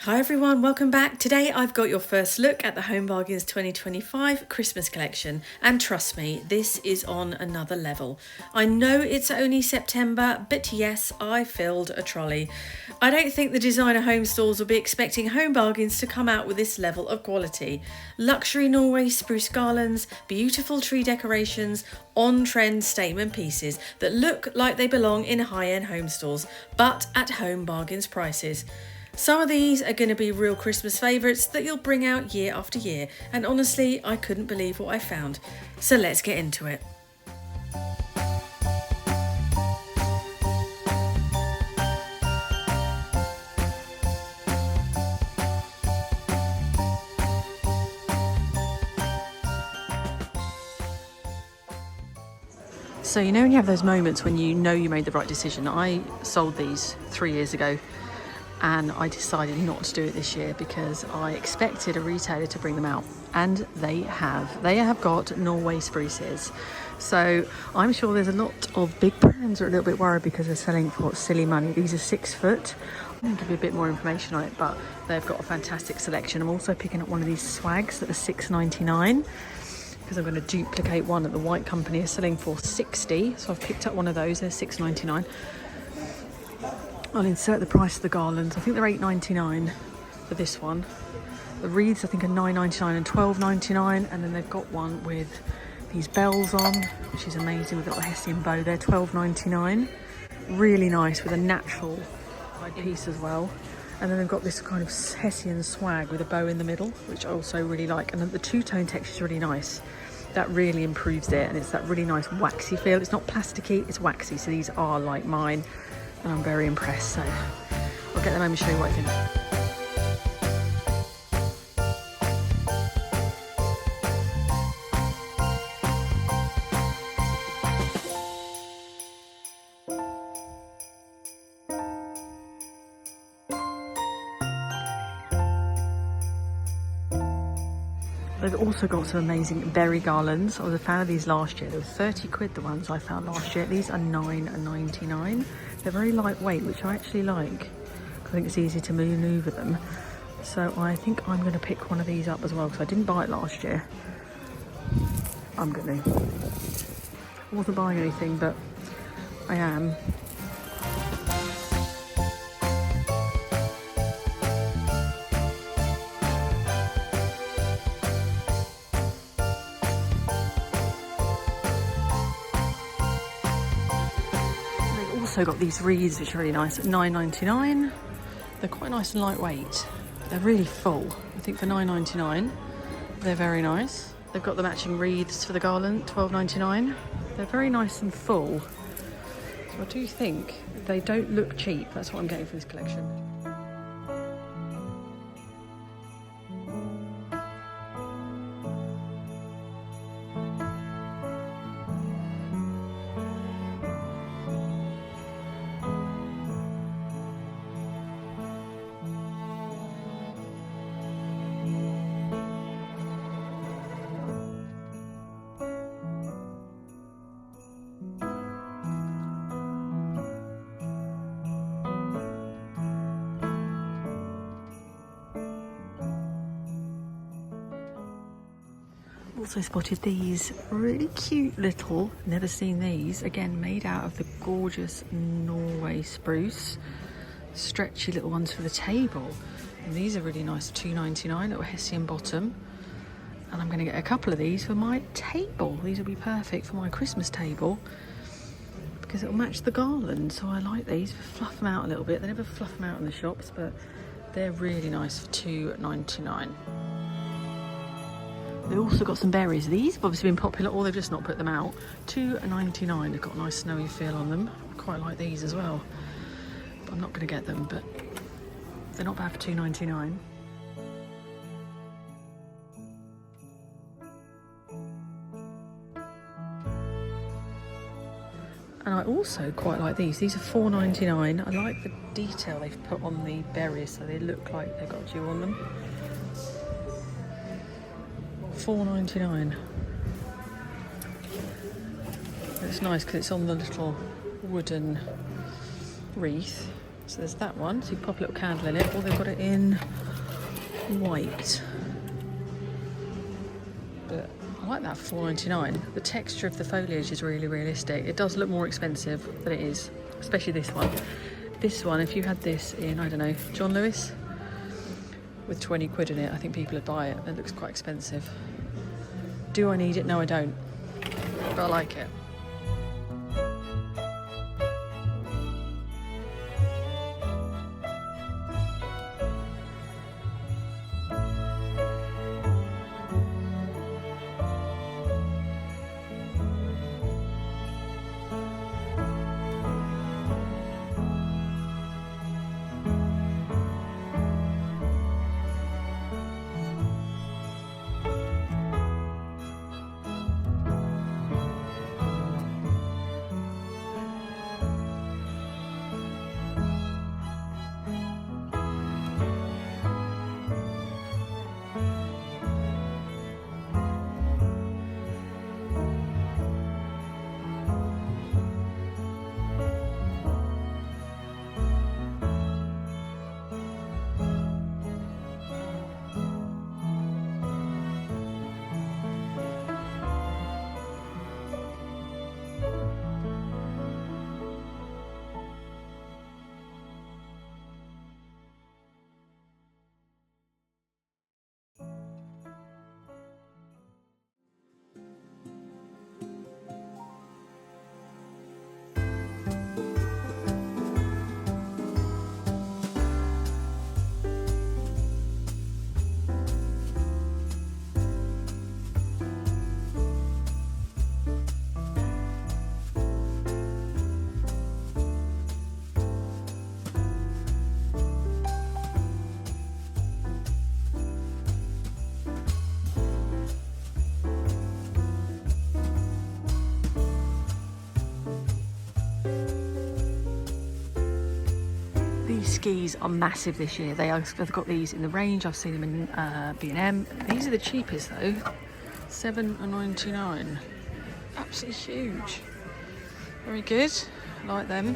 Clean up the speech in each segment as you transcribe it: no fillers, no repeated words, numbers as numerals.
Hi everyone, welcome back. Today I've got your first look at the Home Bargains 2025 Christmas collection, and trust me, this is on another level. I know it's only September, but yes, I filled a trolley. I don't think the designer home stores will be expecting Home Bargains to come out with this level of quality. Luxury Norway spruce garlands, beautiful tree decorations, on-trend statement pieces that look like they belong in high-end home stores, but at Home Bargains prices. Some of these are going to be real Christmas favourites that you'll bring out year after year, and honestly, I couldn't believe what I found. So let's get into it. So you know when you have those moments when you know you made the right decision. I sold these 3 years ago. And I decided not to do it this year because I expected a retailer to bring them out, and they have. They have got Norway spruces. So I'm sure there's a lot of big brands are a little bit worried because they're selling for silly money. These are 6 foot. I'm going to give you a bit more information on it, but they've got a fantastic selection. I'm also picking up one of these swags that are $6.99 because I'm going to duplicate one that the white company is selling for $60. So I've picked up one of those. They're $6.99. I'll insert the price of the garlands. I think they're $8.99 for this one. The wreaths I think are $9.99 and $12.99, and then they've got one with these bells on, which is amazing with a little Hessian bow. They're $12.99. Really nice with a natural piece as well. And then they've got this kind of Hessian swag with a bow in the middle, which I also really like. And then the two-tone texture is really nice. That really improves it, and it's that really nice waxy feel. It's not plasticky, it's waxy. So these are like mine. And I'm very impressed, so I'll get them home and show you what I think. They've also got some amazing berry garlands. I was a fan of these last year. They were 30 quid, the ones I found last year. These are $9.99. They're very lightweight, which I actually like. I think it's easy to maneuver them. So I think I'm going to pick one of these up as well, because I didn't buy it last year. I'm going to. I wasn't buying anything, but I am. Also got these wreaths which are really nice at $9.99. They're quite nice and lightweight. They're really full. I think for $9.99 they're very nice. They've got the matching wreaths for the garland, $12.99. They're very nice and full. So I do think they don't look cheap. That's what I'm getting from this collection. Also spotted these really cute little, never seen these, again made out of the gorgeous Norway spruce. Stretchy little ones for the table. And these are really nice, $2.99, little Hessian bottom. And I'm going to get a couple of these for my table. These will be perfect for my Christmas table because it'll match the garland. So I like these. Fluff them out a little bit. They never fluff them out in the shops, but they're really nice for $2.99. They've also got some berries. These have obviously been popular, or they've just not put them out. $2.99. They've got a nice snowy feel on them. I quite like these as well. But I'm not going to get them, but they're not bad for $2.99. And I also quite like these. These are $4.99. I like the detail they've put on the berries, so they look like they've got dew on them. $4.99. It's nice because it's on the little wooden wreath. So there's that one, so you pop a little candle in it, or they've got it in white. But I like that $4.99. The texture of the foliage is really realistic. It does look more expensive than it is, especially this one. This one, if you had this in, I don't know, John Lewis, with 20 quid in it, I think people would buy it. It looks quite expensive. Do I need it? No, I don't. But I like it. These skis are massive this year. They've got these in the range. I've seen them in B&M. These are the cheapest though, $7.99. Absolutely huge. Very good. I like them.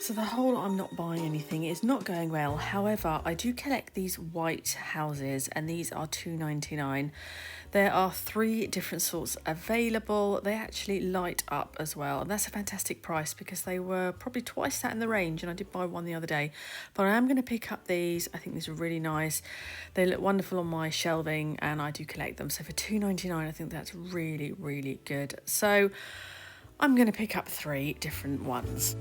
So the whole I'm not buying anything is not going well. However, I do collect these white houses and these are $2.99. There are 3 different sorts available. They actually light up as well. And that's a fantastic price because they were probably twice that in the range, and I did buy one the other day. But I am going to pick up these. I think these are really nice. They look wonderful on my shelving and I do collect them. So for $2.99, I think that's really, really good. So I'm going to pick up 3 different ones.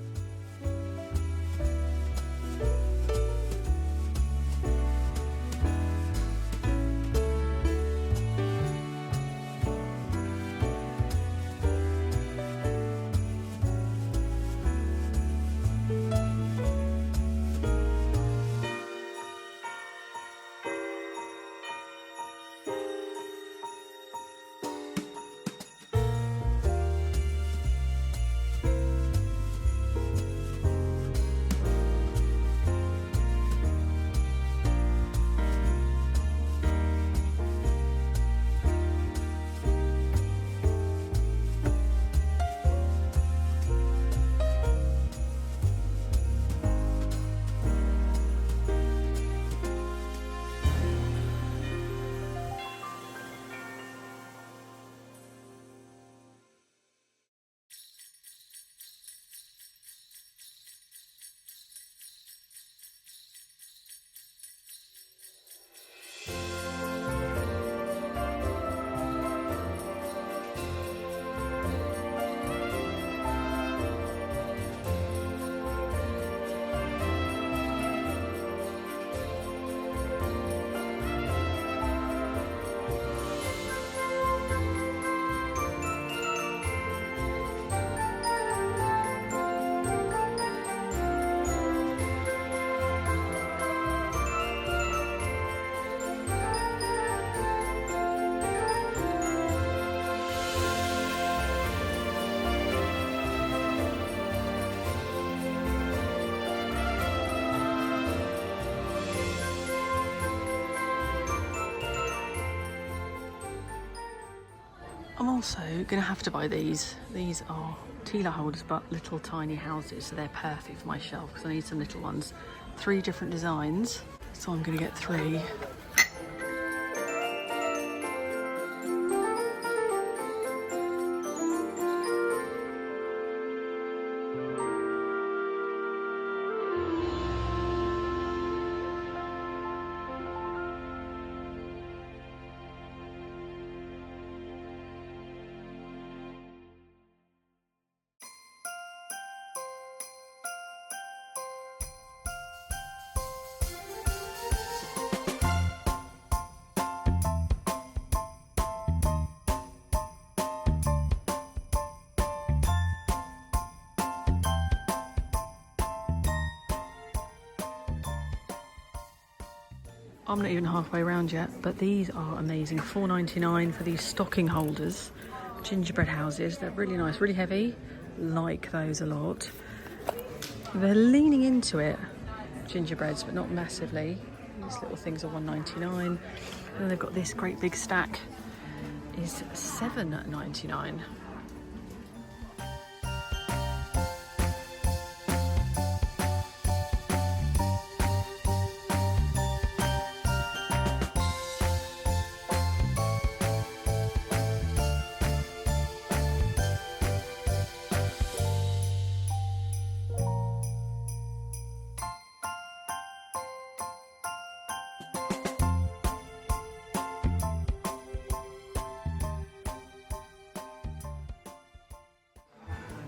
also gonna have to buy these. These are tea light holders, but little tiny houses, so they're perfect for my shelf because I need some little ones. 3 different designs, so I'm gonna get 3. I'm not even halfway around yet, but these are amazing. $4.99 for these stocking holders. Gingerbread houses. They're really nice, really heavy. Like those a lot. They're leaning into it, gingerbreads, but not massively. These little things are $1.99. And then they've got this great big stack. Is $7.99.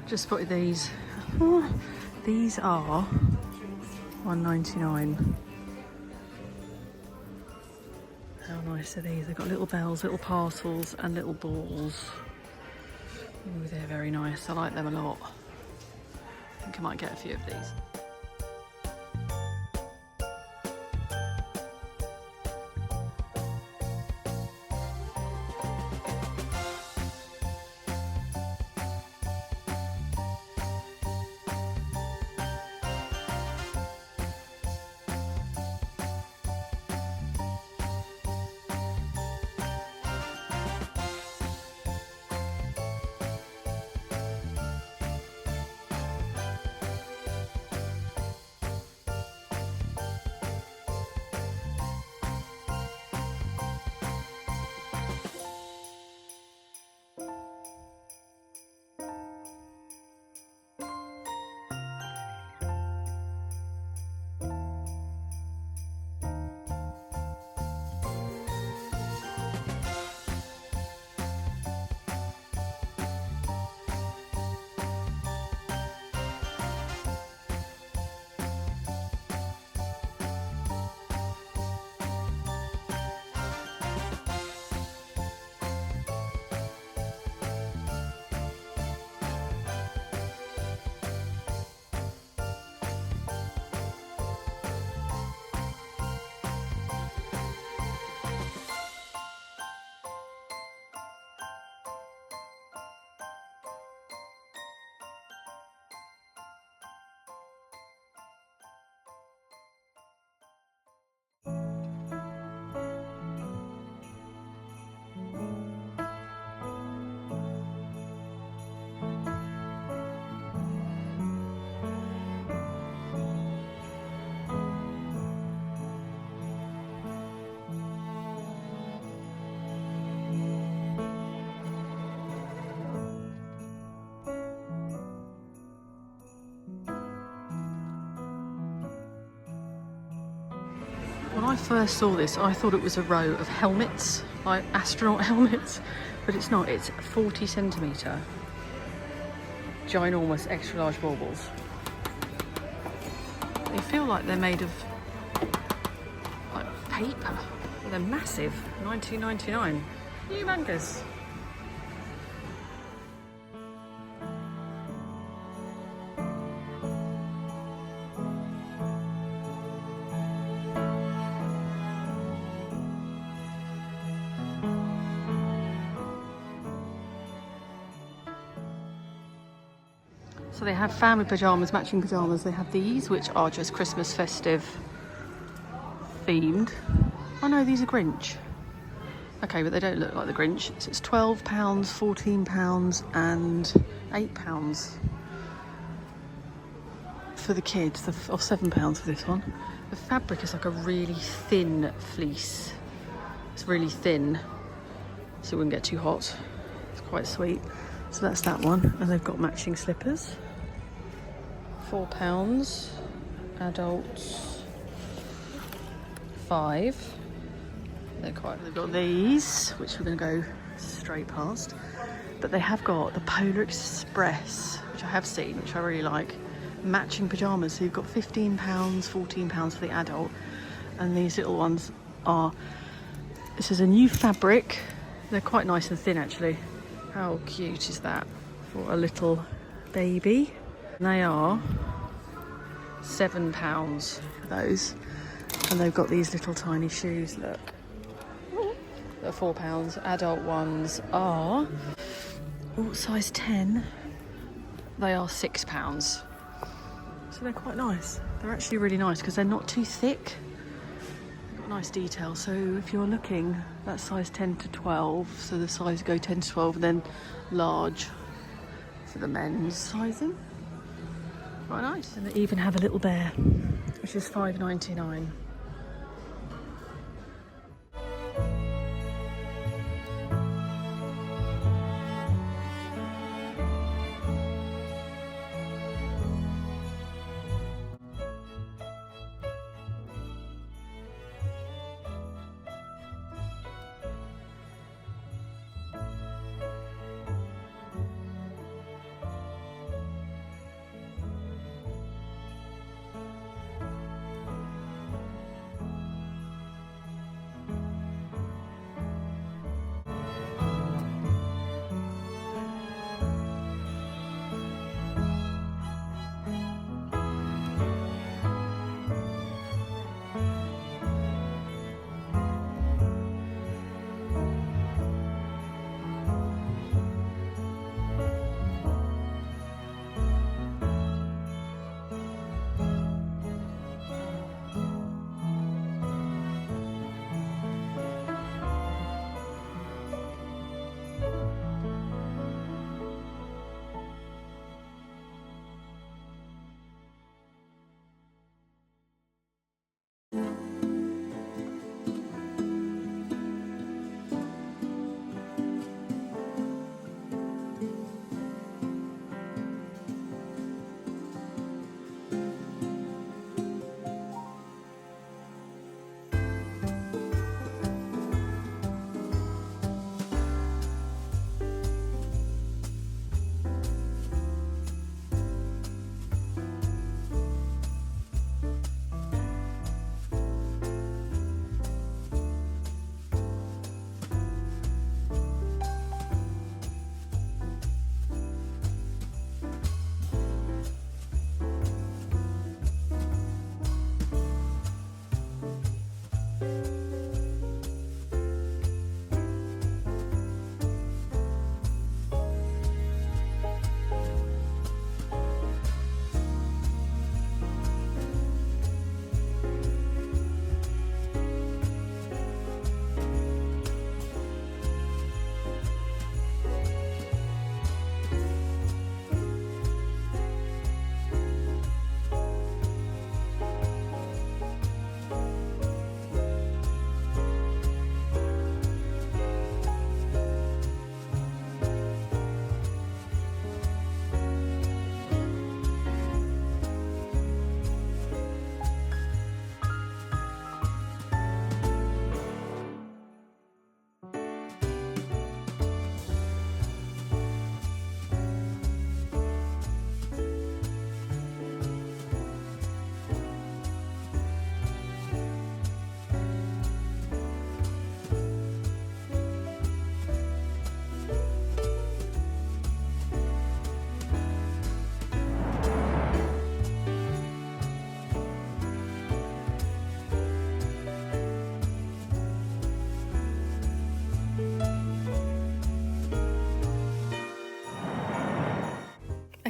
Just spotted these. Oh, these are $1.99. How nice are these? They've got little bells, little parcels and little balls. Ooh, they're very nice. I like them a lot. I think I might get a few of these. When I first saw this, I thought it was a row of helmets, like astronaut helmets, but it's not. It's 40 centimetre, ginormous extra large baubles. They feel like they're made of like paper. They're massive. $19.99. Humongous. So they have family pyjamas, matching pyjamas. They have these, which are just Christmas festive themed. Oh no, these are Grinch. Okay, but they don't look like the Grinch. So it's £12, £14 and £8 for the kids, or £7 for this one. The fabric is like a really thin fleece. It's really thin, so it wouldn't get too hot. It's quite sweet. So that's that one. And they've got matching slippers. £4. Adults, £5. They've got these, which we're going to go straight past. But they have got the Polar Express, which I have seen, which I really like. Matching pyjamas. So you've got £15, £14 for the adult. And these little ones are, this is a new fabric. They're quite nice and thin actually. How cute is that for a little baby? And they are £7 for those. And they've got these little tiny shoes, look. They're £4. Adult ones are, oh, size 10. They are £6. So they're quite nice. They're actually really nice because they're not too thick. They've got nice detail. So if you're looking, that's size 10 to 12. So the size go 10 to 12 and then large for the men's sizing. Quite nice. And they even have a little bear, which is £5.99.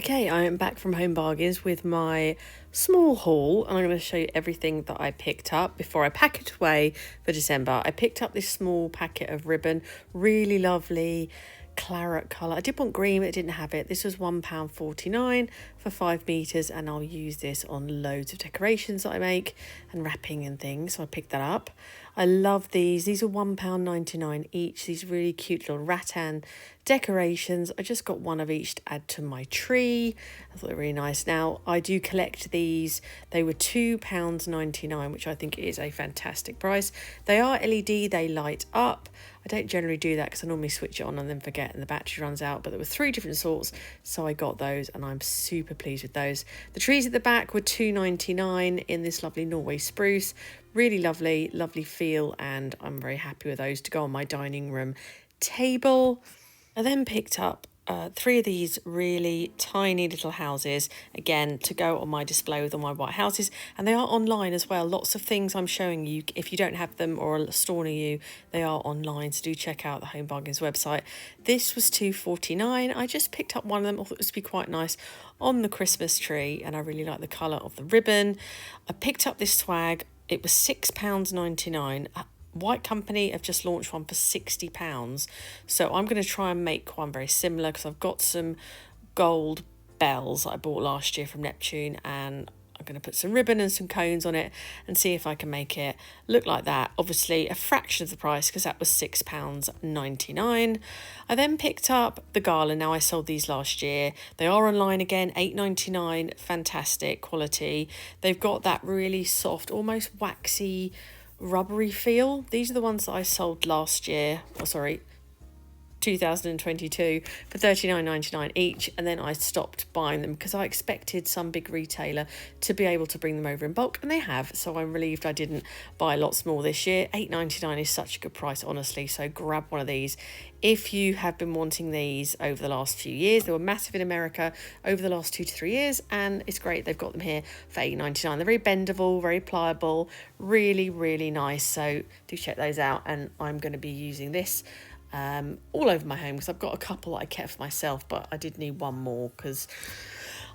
Okay, I am back from Home Bargains with my small haul, and I'm going to show you everything that I picked up before I pack it away for December. I picked up this small packet of ribbon, really lovely claret colour. I did want green, but it didn't have it. This was £1.49 for 5 metres, and I'll use this on loads of decorations that I make and wrapping and things, so I picked that up. I love these. These are £1.99 each. These really cute little rattan decorations. I just got one of each to add to my tree. I thought they were really nice. Now, I do collect these. They were £2.99, which I think is a fantastic price. They are LED. They light up. I don't generally do that because I normally switch it on and then forget and the battery runs out. But there were 3 different sorts, so I got those and I'm super pleased with those. The trees at the back were £2.99 in this lovely Norway spruce. Really lovely, lovely feel, and I'm very happy with those to go on my dining room table. I then picked up 3 of these really tiny little houses, again, to go on my display with all my white houses. And they are online as well. Lots of things I'm showing you, if you don't have them or a store near you, they are online. So do check out the Home Bargains website. This was £2.49. I just picked up one of them. I thought this would be quite nice on the Christmas tree, and I really like the colour of the ribbon. I picked up this swag. It was £6.99. White Company have just launched one for £60. So I'm going to try and make one very similar because I've got some gold bells that I bought last year from Neptune, and I'm going to put some ribbon and some cones on it and see if I can make it look like that. Obviously a fraction of the price because that was £6.99. I then picked up the garland. Now, I sold these last year. They are online again, £8.99, fantastic quality. They've got that really soft, almost waxy, rubbery feel. These are the ones that I sold last year, 2022, for $39.99 each, and then I stopped buying them because I expected some big retailer to be able to bring them over in bulk, and they have, so I'm relieved I didn't buy lots more this year. $8.99 is such a good price, honestly, so grab one of these if you have been wanting these over the last few years. They were massive in America over the last 2 to 3 years, and it's great they've got them here for $8.99. They're very bendable, very pliable, really, really nice, so do check those out. And I'm going to be using this all over my home because I've got a couple that I kept for myself, but I did need one more because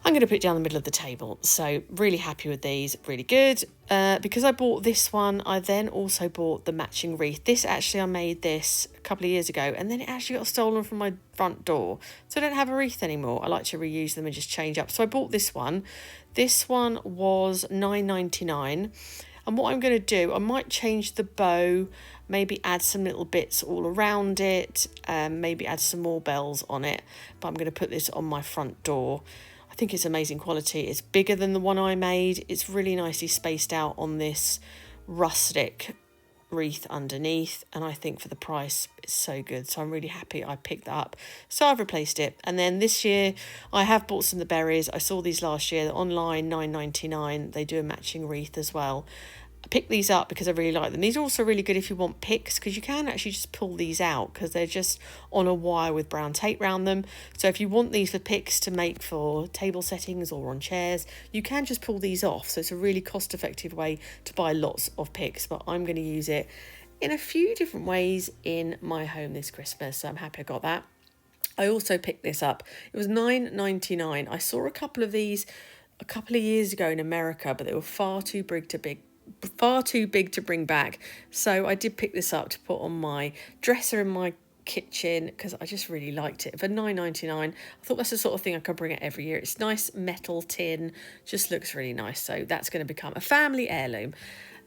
I'm going to put it down the middle of the table. So really happy with these, really good. Because I bought this one, I then also bought the matching wreath. This actually, I made this a couple of years ago, and then it actually got stolen from my front door, so I don't have a wreath anymore. I like to reuse them and just change up. So I bought this one. This one was $9.99. And what I'm going to do, I might change the bow, maybe add some little bits all around it, maybe add some more bells on it. But I'm going to put this on my front door. I think it's amazing quality. It's bigger than the one I made. It's really nicely spaced out on this rustic wreath underneath, and I think for the price it's so good, so I'm really happy I picked that up. So I've replaced it. And then this year I have bought some of the berries. I saw these last year. They're online, $9.99. They do a matching wreath as well. I picked these up because I really like them. These are also really good if you want picks, because you can actually just pull these out because they're just on a wire with brown tape around them. So if you want these for picks to make for table settings or on chairs, you can just pull these off. So it's a really cost-effective way to buy lots of picks, but I'm going to use it in a few different ways in my home this Christmas, so I'm happy I got that. I also picked this up. It was $9.99. I saw a couple of these a couple of years ago in America, but they were far too big to bring back. So I did pick this up to put on my dresser in my kitchen because I just really liked it. For $9.99, I thought that's the sort of thing I could bring it every year. It's nice metal tin, just looks really nice. So that's going to become a family heirloom.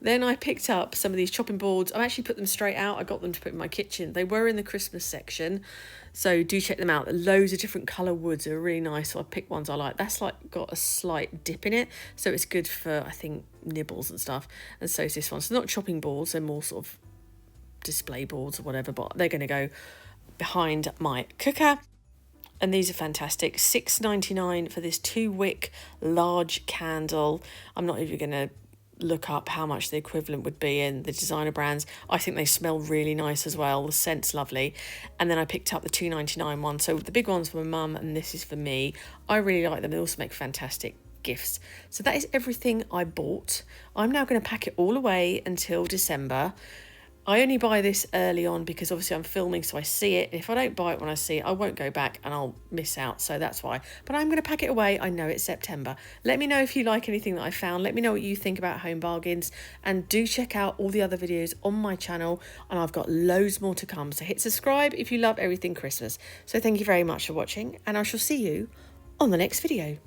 Then I picked up some of these chopping boards. I actually put them straight out. I got them to put in my kitchen. They were in the Christmas section, so do check them out. Loads of different colour woods are really nice, so I picked ones I like. That's like got a slight dip in it, so it's good for, I think, nibbles and stuff. And so is this one. So not chopping boards, they're more sort of display boards or whatever, but they're going to go behind my cooker. And these are fantastic. $6.99 for this 2-wick large candle. I'm not even going to look up how much the equivalent would be in the designer brands. I think they smell really nice as well. The scent's lovely. And then I picked up the $2.99 one. So the big one's for my mum and this is for me. I really like them. They also make fantastic gifts. So that is everything I bought. I'm now going to pack it all away until December. I only buy this early on because obviously I'm filming, so I see it. If I don't buy it when I see it, I won't go back and I'll miss out. So that's why. But I'm going to pack it away. I know it's September. Let me know if you like anything that I found. Let me know what you think about home bargains. And do check out all the other videos on my channel. And I've got loads more to come. So hit subscribe if you love everything Christmas. So thank you very much for watching. And I shall see you on the next video.